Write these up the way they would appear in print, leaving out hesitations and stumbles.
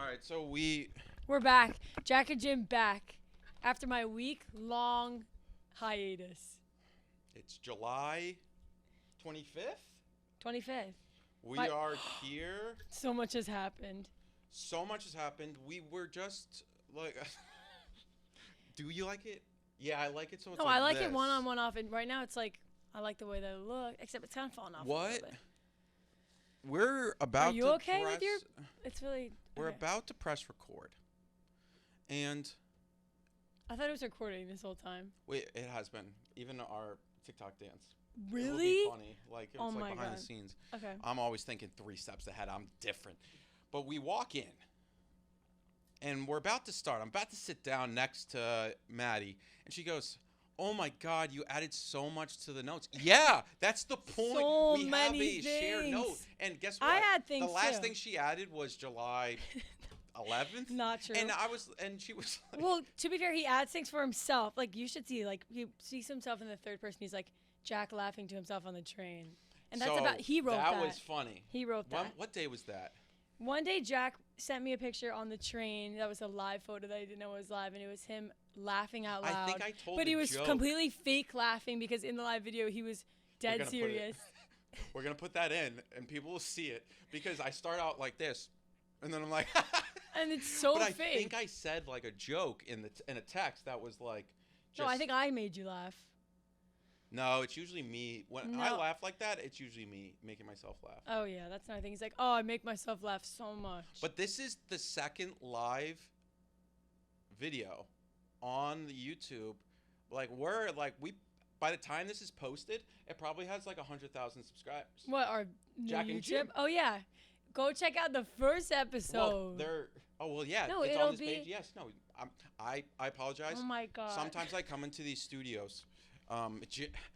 right, so We're back. Jack and Jim back after my week-long hiatus. it's July 25th. 25th. We But- are here. So much has happened. So much has happened. We were just like, do you like it? Yeah, I like it. So it's No, like I like this. it one on, one off, and right now it's like I like the way they look. Except it's kind of falling off. A What? little bit. We're about Are you to okay with press, your? It's really. We're okay. about to press record, and I thought it was recording this whole time. wait, it has been. Even our TikTok dance. It will Really? be funny. Like it's Oh like my behind God. the scenes. Okay. I'm always thinking 3 steps ahead. I'm different. But we walk in, and we're about to start. I'm about to sit down next to Maddie, and she goes, "Oh my God, you added so much to the notes." Yeah, that's the point. So we have many a shared note. things. And guess what? I had things The last too. thing she added was July 11th. Not true. And she was like, Well, to be fair, he adds things for himself. Like you should see, like he sees himself in the third person. He's like Jack laughing to himself on the train, and that's so about. He wrote that. That was funny. He wrote that. What day was that? One day, Jack sent me a picture on the train. That was a live photo that I didn't know was live, and it was him laughing out loud. I think I told but the he was joke. completely fake laughing because in the live video he was dead gonna put it- serious. We're going to put that in, and people will see it, because I start out like this, and then I'm like, And it's so but I fake. think I said like a joke in a text that was like, No, I think I made you laugh. no, it's usually me. When I No. laugh like that, it's usually me making myself laugh. Oh yeah, that's another thing. He's like, oh, I make myself laugh so much. But this is the second live video on the YouTube. Like by the time this is posted, it probably has like 100,000 subscribers. What our new Jack and YouTube? Jim. Oh yeah, go check out the first episode. Yeah, No, it's it'll on this be- page. Yes, no, I apologize. Oh my God. Sometimes I come into these studios.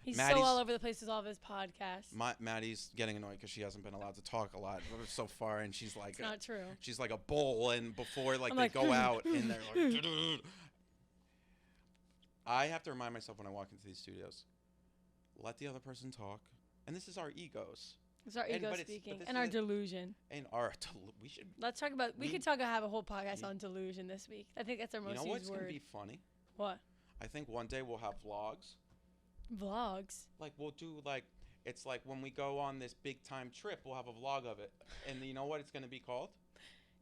He's Maddie's, so all over the place with all of his podcasts. Maddie's getting annoyed because she hasn't been allowed to talk a lot so far, and she's like, It's not true. she's like a bull, and before like I'm they like, go out and they're like, I have to remind myself when I walk into these studios, let the other person talk, and this is our egos It's our And- ego but it's- speaking but and this our is- delusion. and our. We should. Let's talk about. We We- could have a whole podcast Yeah. on delusion this week. I think that's our You most know what's used gonna word. be funny? What? I think one day we'll have vlogs. Vlogs. Like we'll do like it's like when we go on this big time trip, we'll have a vlog of it, and you know what it's gonna be called?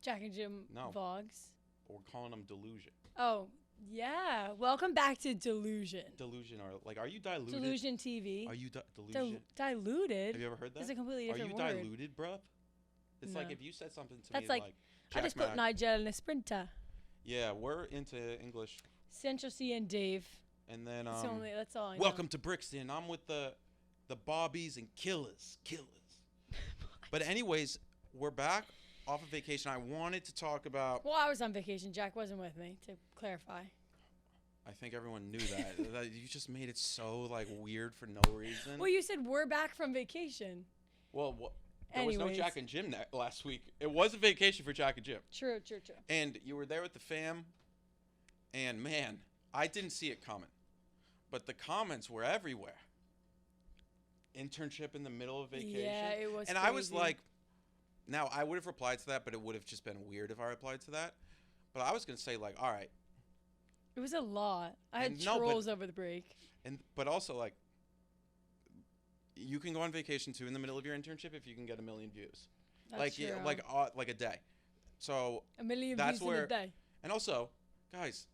Jack and Jim No. vlogs. We're calling them delusion. Oh yeah. Welcome back to delusion. Delusion, or like, are you diluted? Delusion TV. Are you delusion? Diluted. Have you ever heard that? Is a completely Are different you word. diluted, bruh? It's like No. if you said something to That's me like, like I just Jack put Mac. Nigel in a sprinter. Yeah, we're into English, Central C and Dave. and then That's all I know. welcome to Brixton. I'm with the Bobbies and Killers. But anyways, we're back off of vacation. I wanted to talk about. Well, I was on vacation. Jack wasn't with me, to clarify. I think everyone knew that. That you just made it so like weird for no reason. Well, you said we're back from vacation. Well, there was no Anyways. Jack and Jim last week. It was a vacation for Jack and Jim. True. And you were there with the fam, and man, I didn't see it coming. But the comments were everywhere. Internship in the middle of vacation. Yeah, it was And I was crazy. like, now I would have replied to that, but it would have just been weird if I replied to that. But I was going to say like, all right. It was a lot. I had And no, but- trolls over the break. But also like, you can go on vacation too in the middle of your internship if you can get 1 million views. That's true. Like a day. So, 1 million that's views in where- a day. and also, guys,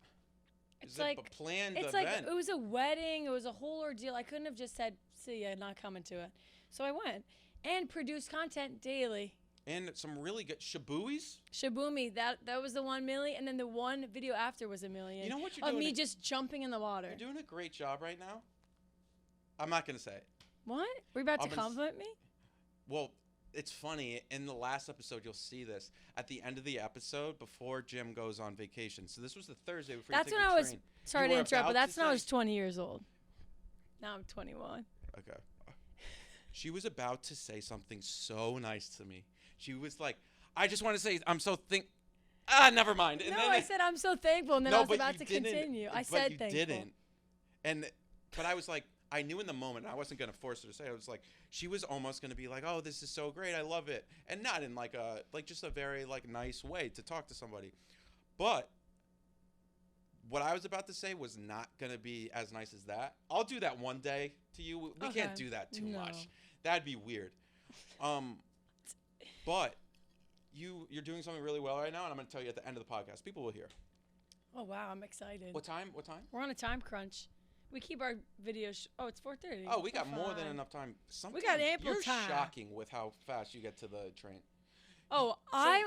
It's it's a like planned it's event. like it was a wedding. It was a whole ordeal. I couldn't have just said, "See ya," not coming to it. So I went and produced content daily. And some really good Shabuis. Shaboomi, that was the 1 million, and then the one video after was 1 million. You know what you're of doing? me just jumping in the water. You're doing a great job right now. I'm not gonna say it. What? We're about to I've been s- compliment me? Well, it's funny. In the last episode, you'll see this at the end of the episode before Jim goes on vacation. So this was the Thursday before. That's you when take I the was. train. Sorry You to were interrupt, but about that's to when I say- was 20 years old. Now I'm 21. Okay. She was about to say something so nice to me. She was like, "I just want to say I'm so never mind." And No, then I said I'm so thankful, and then no, I was but about you to didn't. continue. I But said you thankful. didn't. But I was like, I knew in the moment, I wasn't going to force her to say it. I was like, she was almost going to be like, oh, this is so great. I love it. And not in like just a very like nice way to talk to somebody. But what I was about to say was not going to be as nice as that. I'll do that one day to you. We can't do that too much. That'd be weird. But you're doing something really well right now, and I'm going to tell you at the end of the podcast. People will hear. Oh, wow. I'm excited. What time? We're on a time crunch. We keep our videos. It's 4:30. Oh, we got more than enough time. We got ample time. You're shocking with how fast you get to the train. Oh, I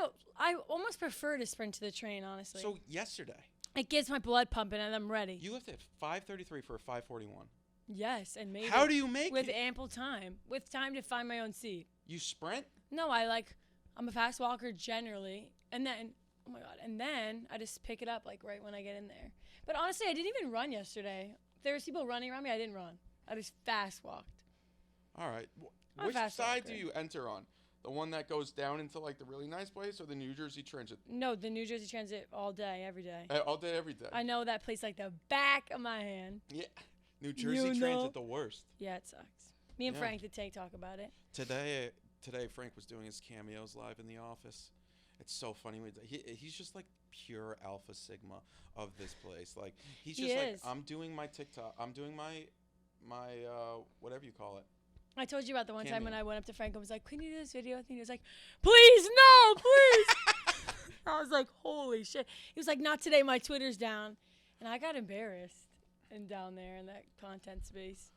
almost prefer to sprint to the train, honestly. So yesterday. It gets my blood pumping, and I'm ready. You left at 5:33 for a 5:41. Yes, and made How do you make with it? ample time, with time to find my own seat. You sprint? No, I'm a fast walker generally, and then oh my god, and then I just pick it up like right when I get in there. But honestly, I didn't even run yesterday. There was people running around me. I didn't run. I just fast walked. All right. I'm Which a fast side walker. do you enter on? The one that goes down into like the really nice place, or the New Jersey Transit? No, the New Jersey Transit all day, every day. All day, every day. I know that place like the back of my hand. Yeah. New Jersey Transit, the worst. Yeah, it sucks. Me and Yeah. Frank the Tank talk about it. Today, Frank was doing his cameos live in the office. It's so funny. He's just like pure alpha sigma of this place. Like he's just like, I'm doing my TikTok. I'm doing my whatever you call it. I told you about the one time Cameo. when I went up to Frank and was like, "Can you do this video with me?" He was like, "Please, no, please." I was like, "Holy shit!" He was like, "Not today. My Twitter's down," and I got embarrassed and down there in that content space.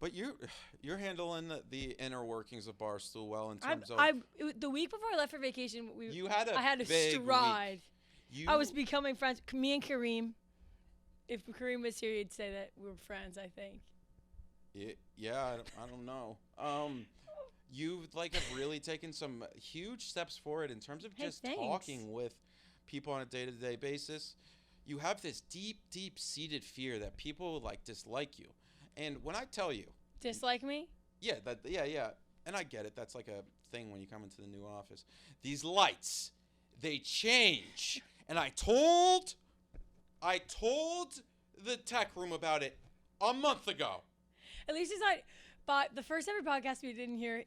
But you're handling the inner workings of Barstool well in terms of. The week before I left for vacation, I had a big stride. Week. I was becoming friends. Me and Kareem. If Kareem was here, he'd say that we were friends. I think. Yeah, I don't know. You've have really taken some huge steps forward in terms of just talking with people on a day-to-day basis. You have this deep seated fear that people dislike you, and when I tell you dislike me, yeah, and I get it. That's like a thing when you come into the new office. These lights, they change, and I told the tech room about it a month ago. At least it's not. But the first ever podcast we didn't hear,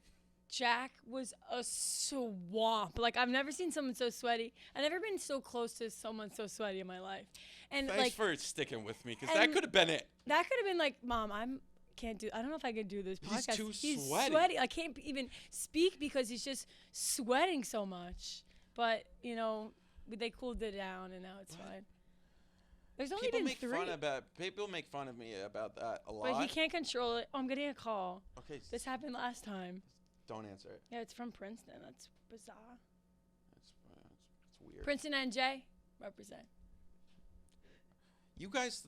Jack was a swamp. I've never seen someone so sweaty. I've never been so close to someone so sweaty in my life. And thanks for sticking with me, because that could have been it. That could have been Mom, I don't know if I could do this podcast. He's sweaty. I can't even speak because he's just sweating so much. But they cooled it down, and now it's fine. There's only been 3. People make fun of me about that a lot. But he can't control it. Oh, I'm getting a call. Okay. This happened last time. Don't answer it. Yeah, it's from Princeton. That's bizarre. It's weird. Princeton NJ, represent. You guys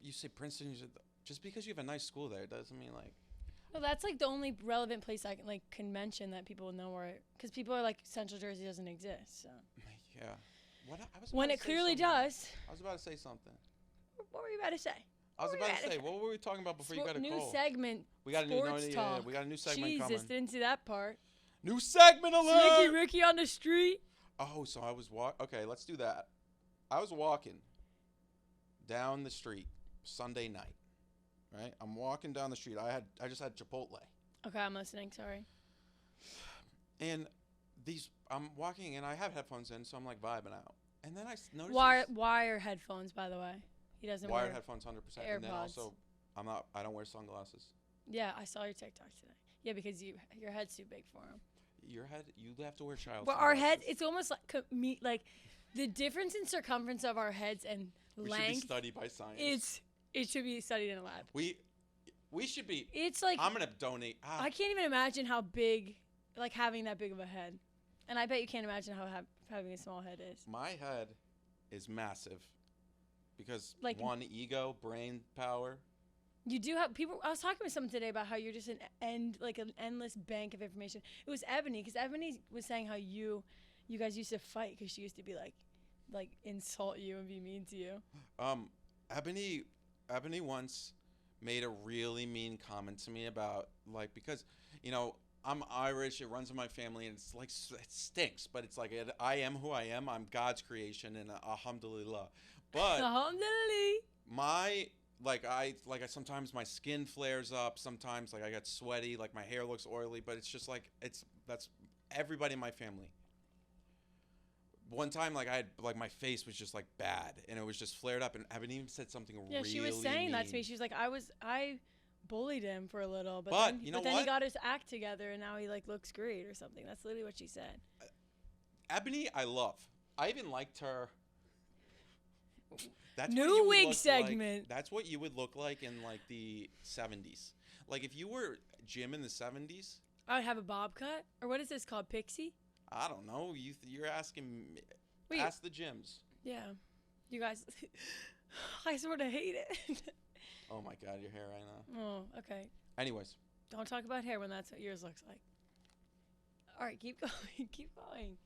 you say Princeton. Just because you have a nice school there doesn't mean No, that's the only relevant place I can mention that people know where. Because people are Central Jersey doesn't exist. So. Yeah. When it clearly does. I was about to say something. What were you about to say? What were we talking about before you got a call? New segment. We got talk. We got a new segment Jesus, coming. didn't see that part. New segment alert! Sneaky Ricky on the street. Oh, so I was Okay, let's do that. I was walking down the street Sunday night. Right? I'm walking down the street. I just had Chipotle. Okay, I'm listening. Sorry. And I'm walking and I have headphones in, so I'm vibing out. And then I noticed wire headphones, by the way. He doesn't wired wear headphones 100%. AirPods. And then also I don't wear sunglasses. Yeah, I saw your TikTok today. Yeah, because your head's too big for him. Your head, you have to wear child. Well, our head, it's almost like the difference in circumference of our heads and length. Should be studied by science. It should be studied in a lab. We should be. It's I'm gonna donate. I can't even imagine how big, having that big of a head, and I bet you can't imagine how having a small head is. My head is massive, because one, ego, brain power. You do have people. I was talking with someone today about how you're just an endless bank of information. It was Ebony, because Ebony was saying how you guys used to fight because she used to be insult you and be mean to you. Ebony once made a really mean comment to me about because I'm Irish, it runs in my family, and it's it stinks, but it's I am who I am. I'm God's creation, and alhamdulillah. But alhamdulillah. like I sometimes my skin flares up. Sometimes like I get sweaty. Like my hair looks oily. But it's just like that's everybody in my family. One time, like I had like my face was just like bad, and it was just flared up, and I haven't even said something Yeah, really she was saying that to me. mean. She was like, I bullied him for a little, but But then, you know he what? got his act together, and now he like looks great or something. That's literally what she said. Ebony, I love. I even liked her. That's New what you would wig look segment. Like, that's what you would look like in like the 70s. Like if you were Jim in the 70s. I would have a bob cut, or what is this called, pixie? I don't know. You're asking. Wait. Ask the Jims. Yeah, you guys. I sort of hate it. Oh my God, your hair right now. Oh, okay. Anyways. Don't talk about hair when that's what yours looks like. All right, keep going. Keep going.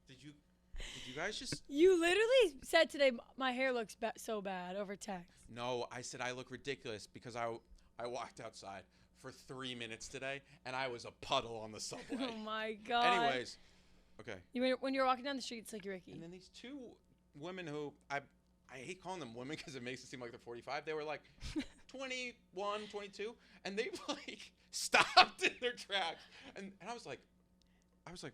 Did you guys just? You literally said today my hair looks so bad over text. No, I said I look ridiculous because I walked outside for 3 minutes today and I was a puddle on the subway. Oh my God. Anyways, okay. When you're walking down the street, it's like Ricky. And then these two women who I hate calling them women because it makes it seem like they're 45. They were like 21, 22, and they like stopped in their tracks, and I was like,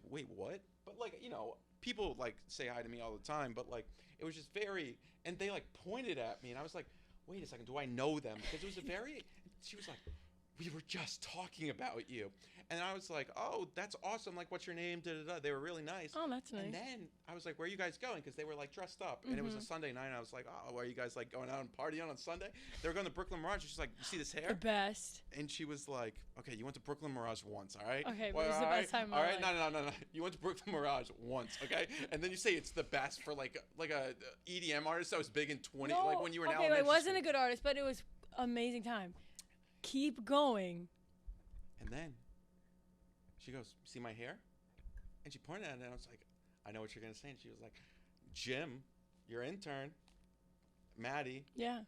wait, what? But like, you know, people like say hi to me all the time, but like it was just very, and they like pointed at me, and I was like, wait a second, do I know them? Because it was a very. She was like, we were just talking about you. And I was like, oh, that's awesome. Like, what's your name? Da, da, da. They were really nice. Oh, that's nice. And then I was like, where are you guys going? Because they were like dressed up. And it was a Sunday night. And I was like, oh, are you guys like going out and partying on Sunday? They were going to Brooklyn Mirage. She's like, you see this hair? The best. And she was like, okay, you went to Brooklyn Mirage once, all right? Okay, but it was the best time of my All right, life. no. You went to Brooklyn Mirage once, okay? And then you say it's the best for like a EDM artist that was big in 20, No, like when you were in okay, elementary it wasn't school. a good artist, but it was amazing time. Keep going. And then she goes, see my hair? And she pointed at it, and I was like, I know what you're going to say. And she was like, Jim, your intern, Maddie. Yeah.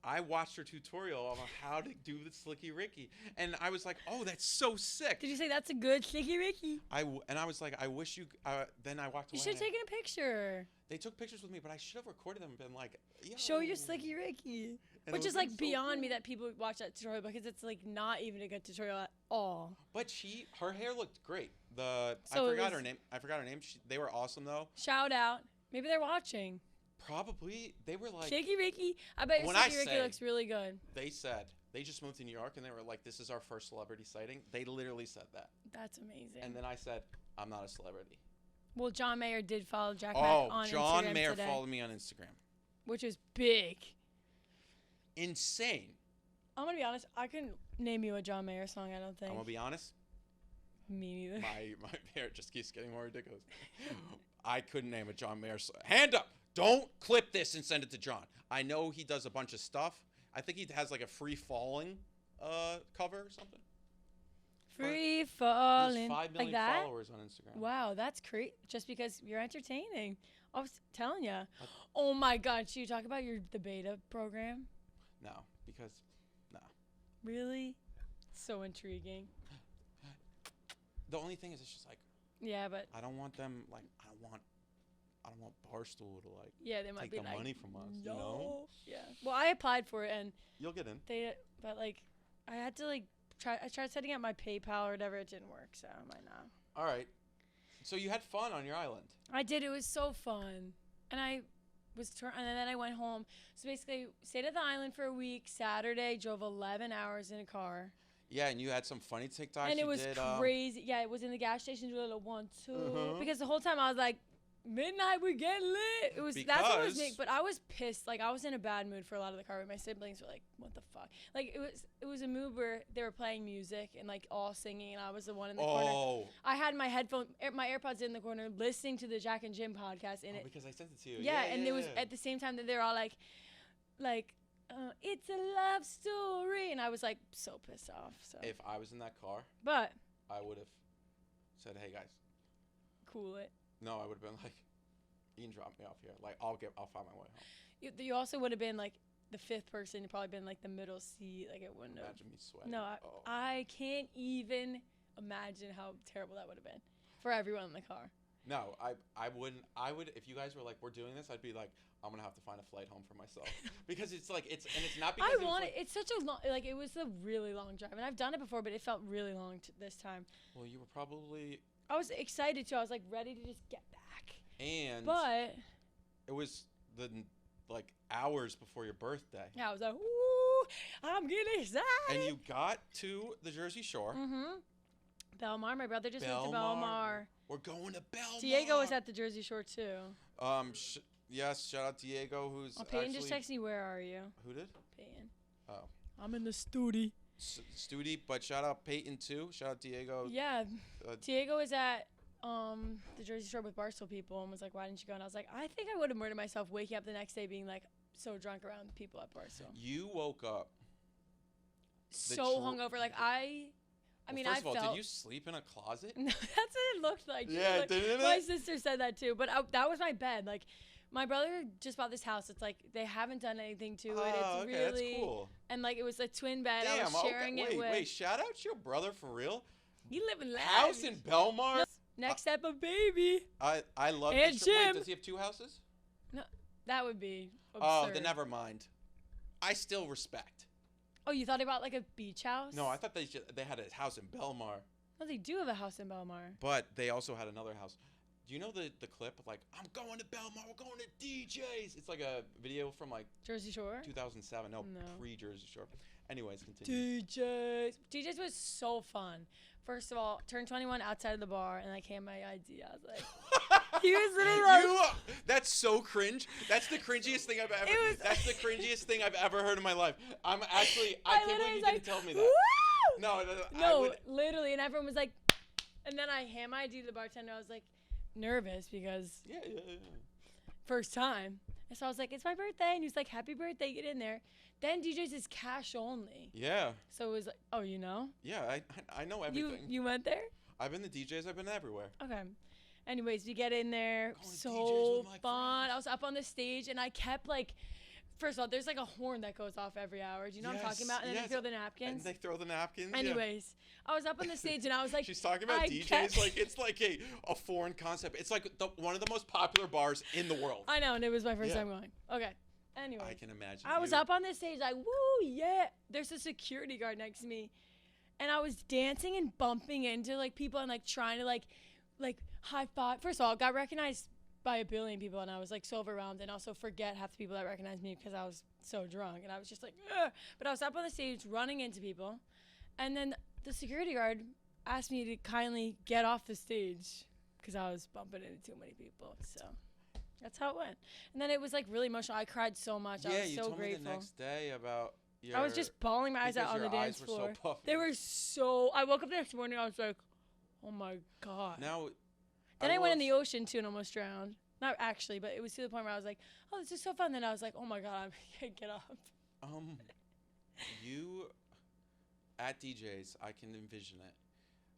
I watched her tutorial on how to do the Slicky Ricky. And I was like, oh, that's so sick. Did you say that's a good Sticky Ricky? And I was like, I wish you, then I walked away. You should have taken a picture. They took pictures with me, but I should have recorded them and been like, yo. Show your Slicky Ricky. And Which it is would've like been so beyond cool. me that people watch that tutorial because it's like not even a good tutorial at all. But her hair looked great. I So forgot her name. They were awesome though. Shout out. Maybe they're watching. Probably they were like. Sticky Ricky. I bet your When Sticky I Ricky say- looks really good. They said they just moved to New York and they were like, "This is our first celebrity sighting." They literally said that. That's amazing. And then I said, "I'm not a celebrity." Well, John Mayer did follow Jack Mack on John Instagram Mayer today, followed me on Instagram. which is big. Insane. I'm gonna be honest. I couldn't name you a John Mayer song. I don't think. I'm gonna be honest. Me neither. My hair just keeps getting more ridiculous. I couldn't name a John Mayer song. Hand up! Don't clip this and send it to John. I know he does a bunch of stuff. I think he has like a Free Falling cover or something. Free He falling. has 5 million Like that? followers on Instagram. Wow, that's great. Just because you're entertaining. I was telling you. Oh my God, should you talk about the beta program? No, because no. Really? So intriguing. The only thing is, it's just like Yeah, but I don't want them like I don't want Barstool to like yeah, they might take be the like money from us. no. You know, Yeah. Well, I applied for it and you'll get in. but like I had to like I tried setting up my PayPal or whatever. It didn't work, so I might not. All right. So you had fun on your island. I did. It was so fun, and I was and then I went home. So basically, stayed at the island for a week. Saturday, drove 11 hours in a car. Yeah, and you had some funny TikToks. And it was did, crazy. Yeah, it was in the gas station doing a 1, 2. Uh-huh. Because the whole time I was like, midnight we get lit. It was that's what was me. But I was pissed. Like I was in a bad mood for a lot of the car. My siblings were like, "What the fuck?" Like it was a mood where they were playing music and like all singing, and I was the one in the corner. I had my my AirPods in the corner, listening to the Jack and Jim podcast in it. Because I sent it to you. Yeah, and it was at the same time that they were all like, it's a love story, and I was like so pissed off. So If I was in that car, but I would have said, "Hey guys." cool it. No, I would have been like, "You can drop me off here. Like, I'll find my way home." You also would have been like the fifth person. You'd probably been like the middle seat. Like it wouldn't have. Imagine me sweating. No, Oh. I can't even imagine how terrible that would have been for everyone in the car. No, I wouldn't. I would if you guys were like, we're doing this. I'd be like, I'm gonna have to find a flight home for myself because it's like it's not because I want it. It's such a long, like it was a really long drive, and I've done it before, but it felt really long this time. Well, you were probably. I was excited too. I was like ready to just get back. But it was like hours before your birthday. Yeah, I was like, ooh, I'm getting excited. And you got to the Jersey Shore. Mm-hmm. Belmar, my brother just went to Belmar. We're going to Belmar. Diego was at the Jersey Shore too. Yes, shout out Diego, who's Peyton just texted me, where are you? Who did? Peyton. Oh. I'm in the studio. Studi, but shout out Peyton too. Shout out Diego. Yeah. Diego was at the Jersey Shore with Barstool people and was like, why didn't you go? And I was like, I think I would have murdered myself waking up the next day being like so drunk around people at Barstool. You woke up so hungover. Like I mean, first of all, felt... did you sleep in a closet? No, that's what it looked like. Yeah, like, didn't it? My sister said that too, but that was my bed. Like, my brother just bought this house. It's like they haven't done anything to it. It's okay, really that's cool. And like it was a twin bed. Damn, I was sharing it with. Wait, shout out to your brother for real. You live in house in Belmar. Next step of baby. I love and this. Jim. Wait, does he have 2 houses? No, that would be absurd. Oh, then never mind. I still respect. Oh, you thought about like a beach house? No, I thought they had a house in Belmar. No, they do have a house in Belmar. But they also had another house. Do you know the clip? Like, I'm going to Belmar. We're going to DJ's. It's like a video from like Jersey Shore. 2007. No. Pre-Jersey Shore. Anyways, continue. DJ's was so fun. First of all, turned 21 outside of the bar, and I came my ID. I was like, he was literally like, that's so cringe. That's the cringiest thing I've ever. That's the cringiest thing I've ever heard in my life. I can't believe you didn't tell me that. Woo! No, literally, and everyone was like, and then I hand my ID to the bartender. I was like, nervous because first time. And so I was like, it's my birthday, and he was like, happy birthday, get in there. Then DJ's is cash only. Yeah. So it was like, oh, you know? Yeah, I know everything. You went there? I've been to DJ's. I've been everywhere. Okay. Anyways, we get in there. So fun. I was up on the stage, and I kept like, first of all, there's like a horn that goes off every hour. Do you know what I'm talking about? And then they throw the napkins. And they throw the napkins. Anyways, I was up on the stage, and I was like, she's talking about DJs like it's like a foreign concept. It's like one of the most popular bars in the world. I know, and it was my first time going. Okay. Anyway, I can imagine. I was up on this stage like, woo, yeah. There's a security guard next to me, and I was dancing and bumping into like people and like trying to like high five. First of all, got recognized by a billion people, and I was like so overwhelmed, and also forget half the people that recognized me because I was so drunk, and I was just like, ugh. But I was up on the stage running into people, and then the security guard asked me to kindly get off the stage because I was bumping into too many people. So. That's how it went. And then it was like really emotional. I cried so much. I was so grateful. Yeah, you told me the next day about I was just bawling my eyes out on the dance floor. They were so... I woke up the next morning, I was like, oh my God. Now... Then I went in the ocean too and almost drowned. Not actually, but it was to the point where I was like, oh, this is so fun. Then I was like, oh my God, I can't get up. You... At DJ's, I can envision it.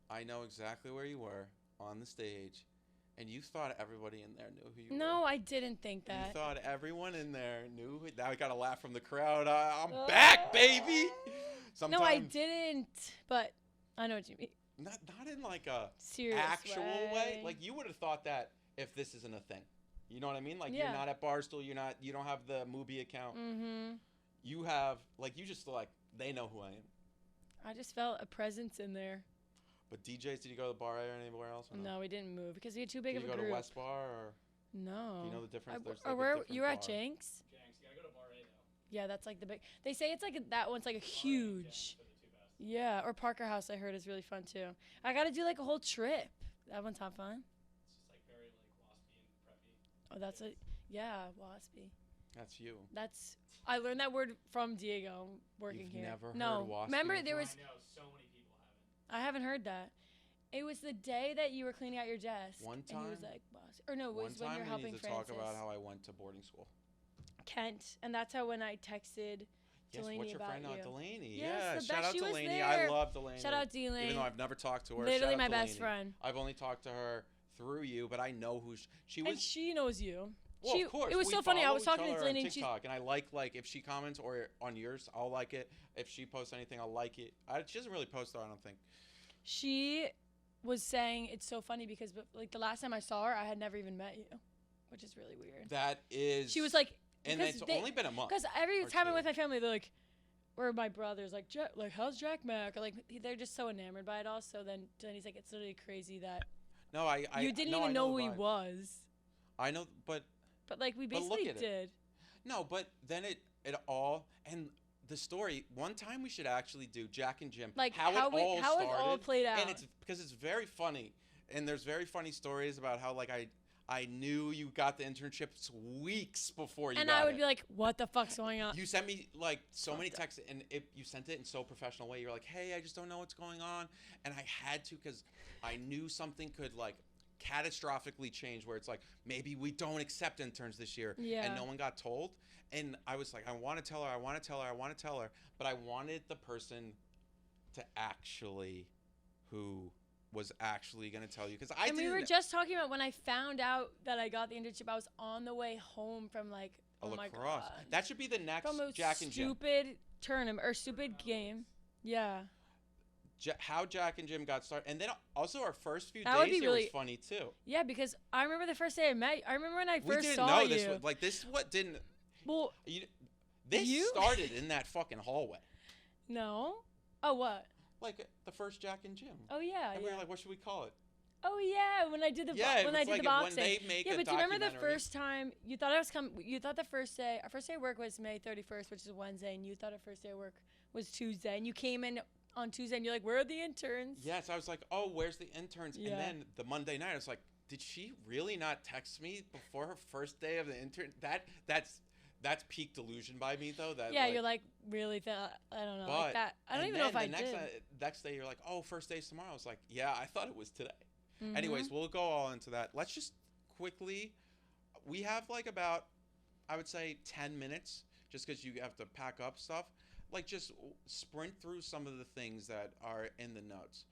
I know exactly where you were on the stage. And you thought everybody in there knew who you were. No, I didn't think that. You thought everyone in there knew. Now I got a laugh from the crowd. I'm back, baby. No, I didn't. But I know what you mean. Not in like a serious actual way. Like you would have thought that if this isn't a thing. You know what I mean? Like you're not at Barstool. You don't have the Mubi account. Mm-hmm. You have you just like they know who I am. I just felt a presence in there. But DJs, did you go to the bar or anywhere else? Or no, we didn't move because we had too big of a group. Did you go to West Bar or? No. Do you know the difference? You were at Jenks? Jenks, you gotta go to Bar A though. Yeah, that's like the big. They say it's like that one's like a huge. Yeah, or Parker House I heard is really fun too. I gotta do like a whole trip. That one's not fun. It's just like very like waspy and preppy. Oh, that's waspy. That's you. I learned that word from Diego working here. You've never heard waspy? Remember there was. I know so many people haven't. I haven't heard that. It was the day that you were cleaning out your desk. One time. And he was like, boss. Or no, it was when you were helping Francis. One time we need to talk about how I went to boarding school. Kent. And that's how when I texted Delaney what's your about friend you. Delaney? Yes, shout out she was Delaney. there. I love Delaney. Shout out Delaney. Even though I've never talked to her. Literally my Delaney. best friend. I've only talked to her through you, but I know who she was. And she knows you. Well, of course. It was so funny. I was talking to Delaney on TikTok, and I like if she comments or on yours, I'll like it. If she posts anything, I'll like it. She doesn't really post though, I don't think. She was saying it's so funny because like the last time I saw her, I had never even met you, which is really weird. That is. She was like, and it's only been a month. Because every or time I'm two. with my family, they're like, or my brother's like, how's Jack Mac? Or like, they're just so enamored by it all. So then he's like, it's literally crazy that No, I you didn't no, even I know the who he vibe. was. I know, but But we But look basically at it. did. no, but then it all and the story. One time we should actually do Jack and Jim. Like how it all how started, it all played out. and it's because it's very funny, and there's very funny stories about how like I knew you got the internships weeks before you and got I would it. be like, what the fuck's going on? You sent me like so many Fucked up. texts, and you sent it in so professional way. You're like, "Hey, I just don't know what's going on," and I had to because I knew something could like catastrophically change. Where it's like maybe we don't accept interns this year, Yeah. and no one got told. And I was like, I want to tell her, I want to tell her, I want to tell her, but I wanted the person to actually who was actually going to tell you because I And didn't. we were just talking about when I found out that I got the internship, I was on the way home from like, a oh my lacrosse. God. That should be the next From a Jack and Jim. stupid tournament or stupid game. Yeah. How Jack and Jim got started, and then also our first few That would days be here really- was funny too. Yeah, because I remember the first day I met you. I remember when I We first didn't saw know you. this. This is what didn't. Well, This You- started in that fucking hallway, no. Oh, what? like the first Jack and Jim. Oh, yeah. And yeah. we were like, what should we call it? Oh, yeah. When I did the Yeah, when I it's did like the when boxing. they make Yeah, a but do you remember the documentary. first time you thought I was coming? You thought the first day, our first day of work was May 31st, which is Wednesday, and you thought our first day of work was Tuesday, and you came in on Tuesday, and you're like, "Where are the interns?" Yes, I was like, oh, where's the interns? Yeah. And then the Monday night, I was like, did she really not text me before her first day of the intern? That's peak delusion by me though. That Yeah, you're like really I don't know, but, like that. I don't and even know if then I the next, did. next day, you're like, oh, first day's tomorrow. I was like, yeah, I thought it was today. Mhm. Anyways, we'll go all into that. Let's just quickly, we have like about, I would say 10 minutes just because you have to pack up stuff. Like just sprint through some of the things that are in the notes.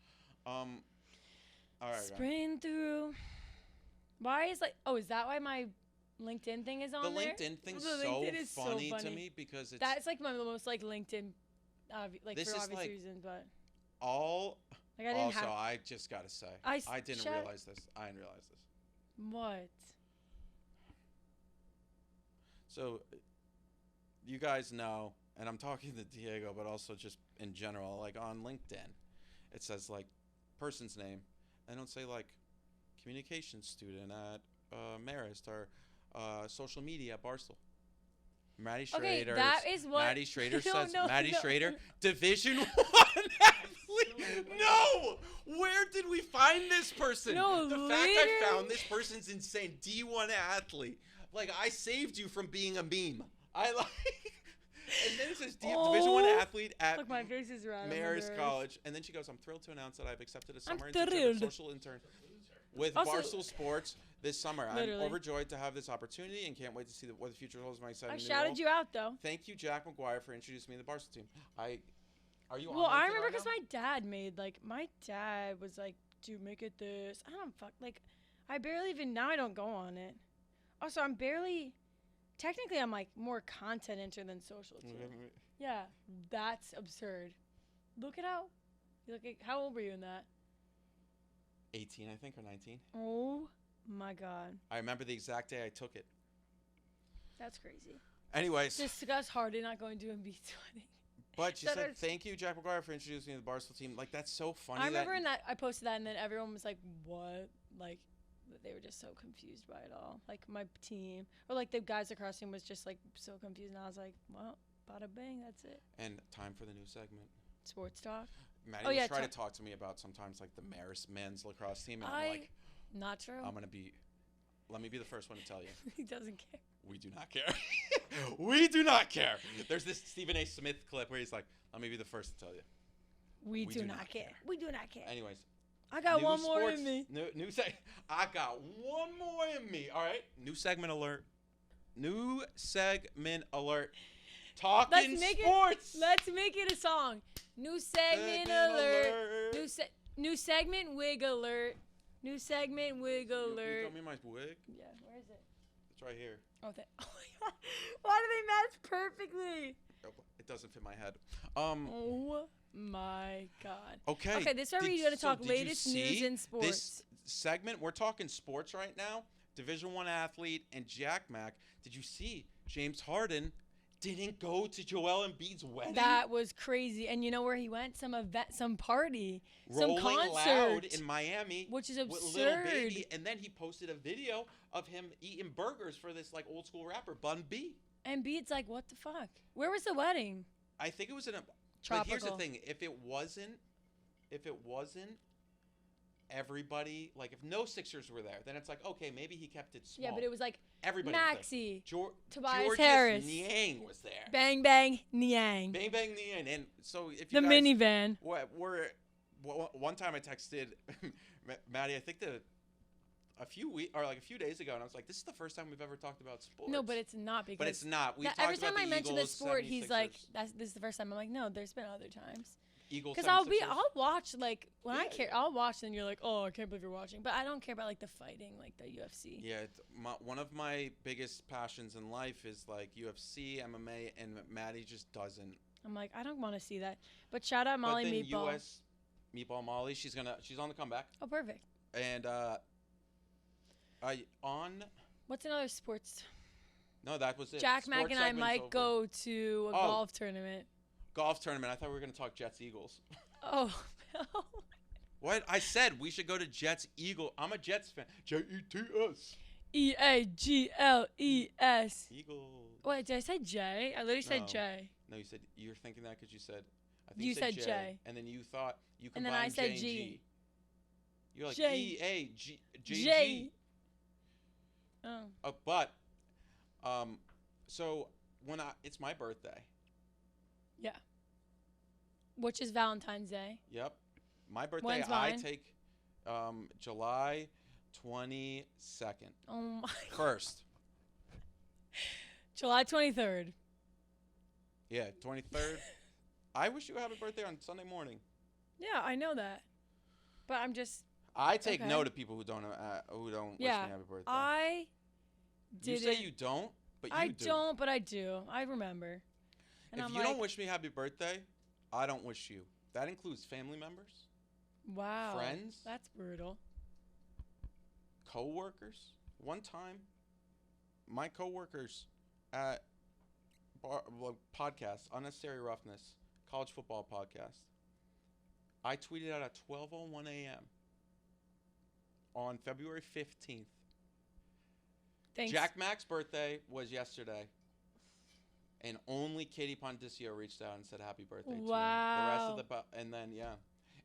All right. Ryan. Sprint through. Why is is that why my LinkedIn thing is on The there? LinkedIn thing's The so LinkedIn is so funny to funny. me because it's That's like my most like LinkedIn, This for is, obvious like, reasons, but all. like I didn't Also, have I just gotta say, I I didn't shut- realize this. I didn't realize this. what? So, you guys know, and I'm talking to Diego, but also just in general, like on LinkedIn, it says like person's name, and don't say like communications student at Marist or social media at Barstool. Maddie Okay, Schrader. that is what. Maddie Schrader No, says. no, Maddie no. Schrader, Division 1 athlete. No, where did we find this person? No, the fact I later- found this person's insane. D1 athlete. Like I saved you from being a meme. I like. And then it says Division 1 Oh. athlete at Look, my face is red. I'm Marist embarrassed. College. And then she goes, I'm thrilled to announce that I've accepted a I'm summer internship thrilled. as social intern with Also- Barstool Sports this summer. Literally. I'm overjoyed to have this opportunity and can't wait to see what the future holds my exciting I new shouted role. you out though. Thank you, Jack McGuire, for introducing me to the Barstool team. Are you on Well, I LinkedIn remember right because now? my dad made my dad was like, "Dude, make it this." I don't I barely even now. I don't go on it. Also, I'm barely. Technically, I'm like more content intern than social too. Yeah, that's absurd. Look at how old were you in that? 18, I think, or 19. Oh my God, I remember the exact day I took it. that's crazy. Anyways, Discuss Hardy not going to MB20. but she that said, is- thank you, Jack McGuire, for introducing me to the Barstool team. Like, that's so funny. I remember in that I posted that and then everyone was like, "What?" Like they were just so confused by it all. Like my team or like the guys across team was just like so confused, and I was like, "Well, bada bang, that's it." And time for the new segment. Sports talk. Maddie Oh, will yeah, try to talk to me about sometimes like the Marist men's lacrosse team, and I'm like, Not true. let me be the first one to tell you. He doesn't care. We do not care. We do not care. There's this Stephen A. Smith clip where he's like, let me be the first to tell you. We do not care. We do not care. Anyways. I got new one more sports- in me. I got one more in me. All right. New segment alert. New segment alert. Talking sports. Let's make it a song. New segment alert. New segment wig alert. New segment wig You alert. got me my wig? Yeah, where is it? It's right here. Oh, oh my God. Why do they match perfectly? It doesn't fit my head. Oh my God. Okay. Okay, this is where we're going to talk did you latest news see in sports. This segment, we're talking sports right now. Division I athlete and Jack Mack. Did you see James Harden didn't go to Joel Embiid's wedding? That was crazy. And you know where he went? Some event, some party, Rolling some concert. Loud in Miami. Which is with Lil absurd. Baby, and then he posted a video of him eating burgers for this like old school rapper, Bun B. Embiid's like, what the fuck? Where was the wedding? I think it was in a. Tropical. But here's the thing: if it wasn't everybody, like if no Sixers were there, then it's like okay, maybe he kept it small. Yeah, but it was like everybody. Maxey, Tobias Georges Harris, Niang was there. Bang Bang Niang, Bang Bang Niang, and so if you the guys, minivan. One time I texted Maddie, I think a few days ago, and I was like, "This is the first time we've ever talked about sports." No, but it's not because. But it's not. We've talked every time about I the mention the Eagles, sport, he's like, 76ers. "This is the first time." I'm like, "No, there's been other times." Eagles. Because 76ers. I'll watch like when I Yeah. care, I'll watch, and you're like, "Oh, I can't believe you're watching," but I don't care about like the fighting, like the UFC. Yeah, one of my biggest passions in life is like UFC, MMA, and Maddie just doesn't. I'm like, I don't want to see that. But shout out Molly but then Meatball. US Meatball Molly, she's on the comeback, Oh, perfect. and What's another sports? no, that was it. Jack Mack Sports and I segment's might over. go to a Oh. golf tournament. Golf tournament. I thought we were gonna talk Jets Eagles. Oh, no. What? I said we should go to Jets Eagle. I'm a Jets fan. Jets. EAGLES. Eagles. Wait, did I say J? I literally said No. J. No, you were thinking that because you said. I think You said said J. And then you thought you And combined then I said J and G. G. You're like J. EAGJG. J. Oh. But, so it's my birthday. Yeah. Which is Valentine's Day. Yep. My birthday, When's I mine? take July 22nd. Oh my. First. July 23rd. Yeah, 23rd. I wish you a happy birthday on Sunday morning. Yeah, I know that. But I'm just. I take Okay. no to people who don't wish me Yeah. happy birthday. I You didn't. say you don't, but you I do. don't, but I do. I remember. And If I'm you like, don't wish me happy birthday, I don't wish you. That includes family members, wow. friends, That's brutal. co-workers. One time, my co-workers at podcast, Unnecessary Roughness, college football podcast, I tweeted out at 12:01 a.m. on February 15th. Thanks. Jack Mack's birthday was yesterday. And only Katie Pondicio reached out and said happy birthday to him. The rest of and then, yeah.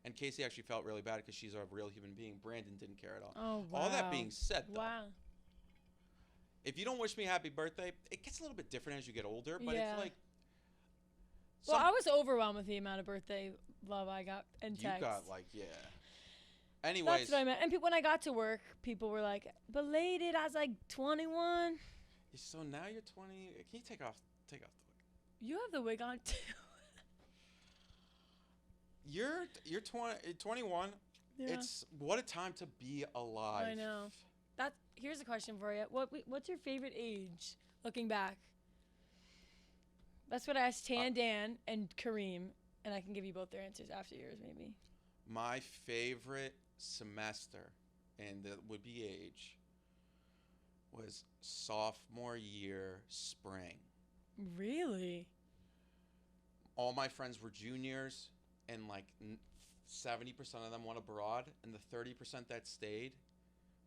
And Casey actually felt really bad because she's a real human being. Brandon didn't care at all. Oh, wow. All that being said, though, Wow. if you don't wish me happy birthday, it gets a little bit different as you get older. But Yeah. it's like. Well, I was overwhelmed with the amount of birthday love I got and You texts. got, like, yeah. Anyways. That's what I meant. And when I got to work, people were like, belated. I was like 21. So now you're 20. Can you take off the wig? You have the wig on, too. You're 21. Yeah. It's what a time to be alive. I know. Here's a question for you. What's your favorite age, looking back? That's what I asked Tan, Dan, and Kareem, and I can give you both their answers after yours, maybe. My favorite semester, and that would be age, was sophomore year spring. Really? All my friends were juniors, and like 70% of them went abroad, and the 30% that stayed,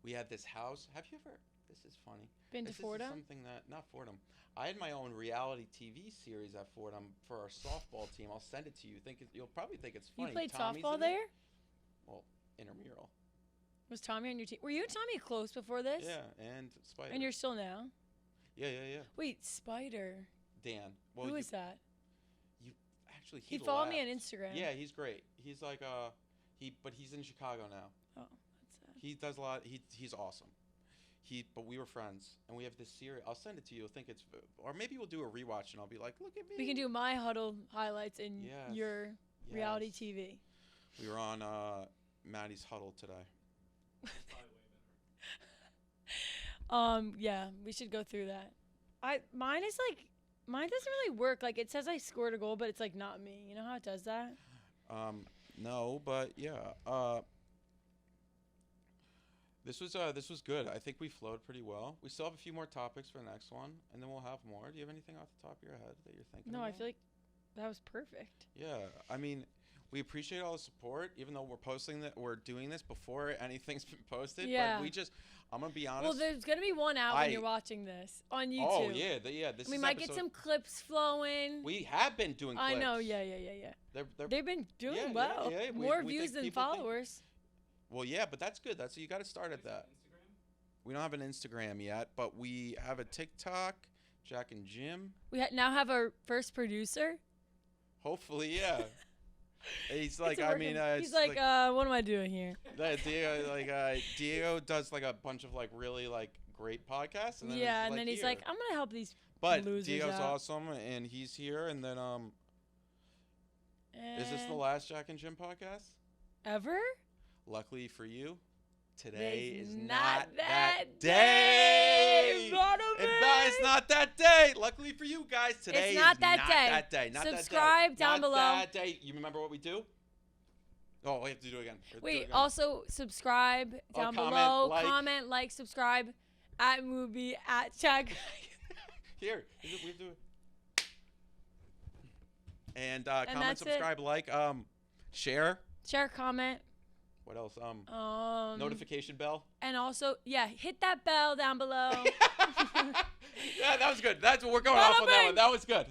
we had this house. Have you ever? This is funny. Been to This is Fordham? something that not Fordham. I had my own reality TV series at Fordham for our softball team. I'll send it to you. You'll probably think it's funny. You played Tommy's softball in it. there? Well, intramural. Was Tommy on your team? Were you and Tommy close before this? Yeah, and Spider. And you're still now? Yeah. Wait, Spider. Dan. Well, Who is that? You actually He followed me on left. Instagram. Yeah, he's great. He's like but he's in Chicago now. Oh, that's sad. He does a lot. He's awesome. But we were friends, and we have this series. I'll send it to you. You'll think it's, or maybe we'll do a rewatch, and I'll be like, look at me. We can do my huddle highlights in Yes. your reality Yes. TV. We were on Maddie's huddle today. Probably way better. Yeah, we should go through that. Mine doesn't really work. Like, it says I scored a goal, but it's like not me. You know how it does that? No, but yeah. This was good. I think we flowed pretty well. We still have a few more topics for the next one, and then we'll have more. Do you have anything off the top of your head that you're thinking No, I about? feel like that was perfect. Yeah, I mean, we appreciate all the support, even though we're doing this before anything's been posted. Yeah. But I'm gonna be honest. Well, there's gonna be one out when you're watching this on YouTube. Oh yeah, this. We is might get episode- some clips flowing. We have been doing clips. I know, yeah. They've been doing yeah, well. yeah, More we views think than people think- followers. Well, yeah, but that's good. You got to start at that. We don't have an Instagram yet, but we have a TikTok, Jack and Jim. We now have our first producer. Hopefully, yeah. He's like, It's I mean, working. it's He's like, what am I doing here? Diego does like a bunch of like really like great podcasts, and then Yeah, it's, and then he's here. like, I'm gonna help these But losers Diego's out. awesome, and he's here. And then is this the And- last Jack and Jim podcast? ever? Luckily for you, today It's is not not that that day. Donovan! It's not that day. Luckily for you guys, today It's not is that not day. that day. Not Subscribe that day. down Not below. that day. You remember what we do? Oh, we have to do it again. We have to do it Wait, again. also subscribe down comment, below. like. Comment, like, subscribe at movie at Jack. Here, we have to do it. And comment, that's it. subscribe, like, share. Share, comment. What else? Notification. Notification bell. And also, yeah, hit that bell down below. Yeah, that was good. That's what we're going off on that one. That was good.